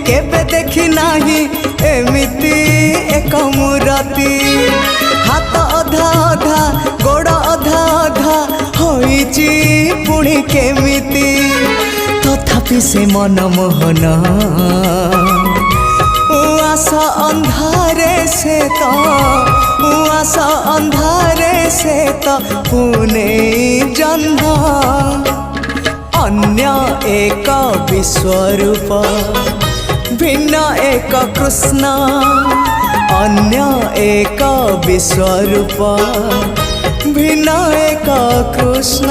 केबे देखी नाही एमिति एक मूरति हाथ अधा अधा गोड़ अधा अधा होइची पुणी केमिति तथापि से मनमोहन उआसा अंधारे से तो उआसा अंधारे से तो पुणे जन्म अन्य एक विश्वरूप भिन्न एक कृष्ण अन्य एक विश्वरूप भिन्न एक कृष्ण।